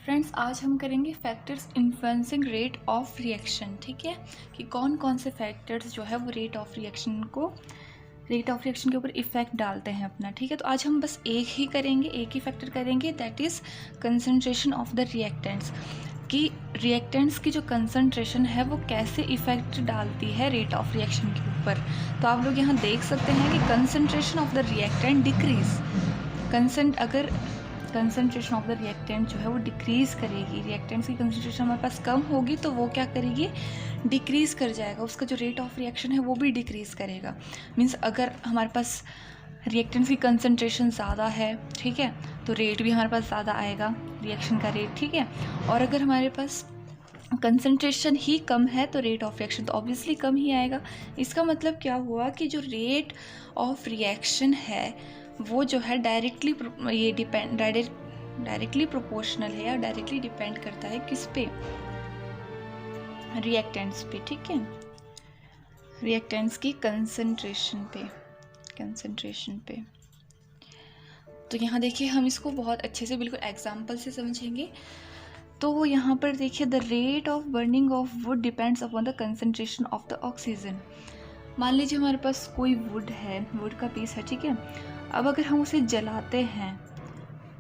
Friends, आज हम करेंगे factors influencing rate of reaction. ठीक है, कि कौन कौन से फैक्टर्स जो है वो रेट ऑफ रिएक्शन के ऊपर इफेक्ट डालते हैं अपना। ठीक है, तो आज हम बस एक ही फैक्टर करेंगे, that is concentration of the reactants. कि रिएक्टेंट्स की जो कंसंट्रेशन है वो कैसे इफेक्ट डालती है रेट ऑफ रिएक्शन के ऊपर। तो आप लोग यहाँ देख सकते हैं कि concentration of the reactant decrease, अगर कंसंट्रेशन ऑफ द रिएक्टेंट जो है वो डिक्रीज़ करेगी, रिएक्टेंट्स की कंसंट्रेशन हमारे पास कम होगी तो वो क्या करेगी, डिक्रीज़ कर जाएगा, उसका जो रेट ऑफ रिएक्शन है वो भी डिक्रीज़ करेगा। मीन्स अगर हमारे पास रिएक्टेंट्स की कंसंट्रेशन ज़्यादा है, ठीक है, तो रेट भी हमारे पास ज़्यादा आएगा, रिएक्शन का रेट। ठीक है, और अगर हमारे पास कंसंट्रेशन ही कम है तो रेट ऑफ रिएक्शन तो ऑब्वियसली कम ही आएगा। इसका मतलब क्या हुआ कि जो रेट ऑफ रिएक्शन है वो जो है डायरेक्टली प्रोपोर्शनल है या डायरेक्टली डिपेंड करता है किस पे, रिएक्टेंट्स पे। ठीक है, रिएक्टेंट्स की कंसंट्रेशन पे। तो यहाँ देखिए, हम इसको बहुत अच्छे से बिल्कुल एग्जांपल से समझेंगे। तो यहाँ पर देखिए, the rate of burning of would depends upon the concentration of the oxygen. मान लीजिए हमारे पास कोई वुड का पीस है, ठीक है। अब अगर हम उसे जलाते हैं,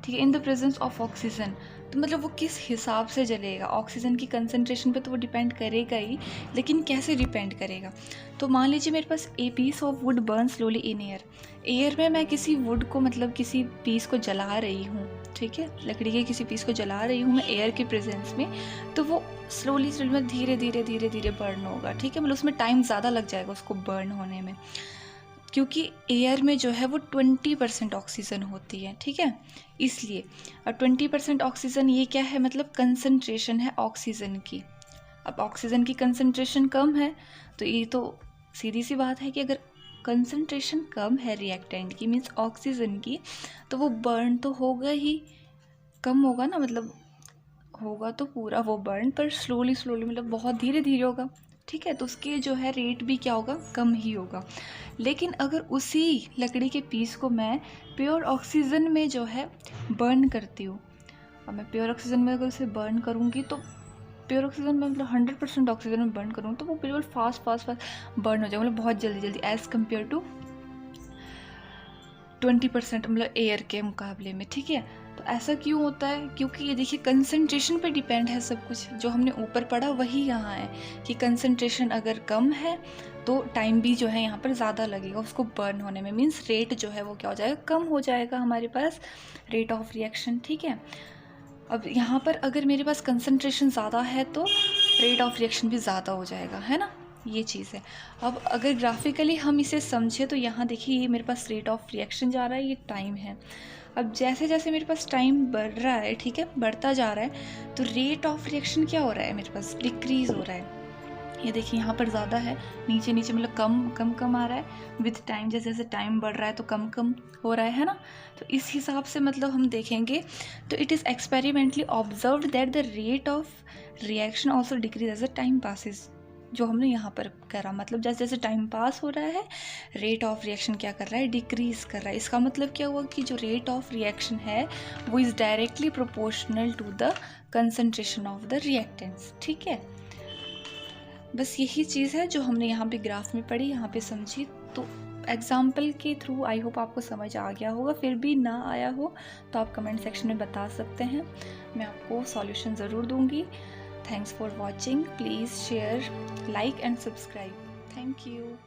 ठीक है, in the presence of oxygen, तो मतलब वो किस हिसाब से जलेगा, ऑक्सीजन की कंसंट्रेशन पे तो वो डिपेंड करेगा ही, लेकिन कैसे डिपेंड करेगा। तो मान लीजिए मेरे पास a piece of wood burn slowly in air में मैं किसी वुड को, मतलब किसी पीस को जला रही हूँ, ठीक है, लकड़ी के किसी पीस को जला रही हूँ मैं एयर के प्रेजेंस में, तो वो स्लोली में धीरे धीरे बर्न होगा। ठीक है, मतलब उसमें टाइम ज़्यादा लग जाएगा उसको बर्न होने में, क्योंकि एयर में जो है वो 20% ऑक्सीजन होती है। ठीक है, इसलिए। और 20% ऑक्सीजन ये क्या है, मतलब कंसंट्रेशन है ऑक्सीजन की। अब ऑक्सीजन की कंसंट्रेशन कम है तो ये तो सीधी सी बात है कि अगर कंसंट्रेशन कम है रिएक्टेंट की, मीन्स ऑक्सीजन की, तो वो बर्न तो होगा ही, कम होगा ना, मतलब होगा तो पूरा वो बर्न, पर स्लोली मतलब बहुत धीरे धीरे होगा। ठीक है, तो उसके जो है रेट भी क्या होगा, कम ही होगा। लेकिन अगर उसी लकड़ी के पीस को मैं प्योर ऑक्सीजन में जो है बर्न करती हूँ, और मैं प्योर ऑक्सीजन में अगर उसे बर्न करूँगी, तो प्योर ऑक्सीजन में मतलब 100% ऑक्सीजन में बर्न करूँ तो वो बिल्कुल फास्ट बर्न हो जाएगा, मतलब बहुत जल्दी एज़ कम्पेयर टू 20% मतलब एयर के मुकाबले में। ठीक है, तो ऐसा क्यों होता है, क्योंकि ये देखिए कंसंट्रेशन पे डिपेंड है सब कुछ। जो हमने ऊपर पढ़ा वही यहाँ है कि कंसंट्रेशन अगर कम है तो टाइम भी जो है यहाँ पर ज़्यादा लगेगा उसको बर्न होने में, मीन्स रेट जो है वो क्या हो जाएगा, कम हो जाएगा हमारे पास रेट ऑफ रिएक्शन। ठीक है, अब यहाँ पर अगर मेरे पास कंसंट्रेशन ज़्यादा है तो रेट ऑफ रिएक्शन भी ज़्यादा हो जाएगा, है ना, ये चीज़ है। अब अगर ग्राफिकली हम इसे समझे तो यहाँ देखिए, ये मेरे पास रेट ऑफ रिएक्शन जा रहा है, ये टाइम है। अब जैसे जैसे मेरे पास टाइम बढ़ रहा है, ठीक है, बढ़ता जा रहा है, तो रेट ऑफ रिएक्शन क्या हो रहा है, मेरे पास डिक्रीज़ हो रहा है। ये देखिए यहाँ पर ज़्यादा है, नीचे मतलब कम आ रहा है विथ टाइम, जैसे जैसे टाइम बढ़ रहा है तो कम हो रहा है ना। तो इस हिसाब से मतलब हम देखेंगे तो it is experimentally observed that the rate of reaction also decrease as a time passes. जो हमने यहाँ पर करा, मतलब जैसे जैसे टाइम पास हो रहा है रेट ऑफ रिएक्शन क्या कर रहा है, डिक्रीज़ कर रहा है। इसका मतलब क्या हुआ कि जो रेट ऑफ रिएक्शन है वो is directly proportional to the concentration of the reactants. ठीक है, बस यही चीज़ है जो हमने यहाँ पे ग्राफ में पढ़ी, यहाँ पे समझी। तो एग्जाम्पल के थ्रू आई होप आपको समझ आ गया होगा। फिर भी ना आया हो तो आप कमेंट सेक्शन में बता सकते हैं, मैं आपको सॉल्यूशन ज़रूर दूँगी। Thanks for watching, please share, like and subscribe. Thank you.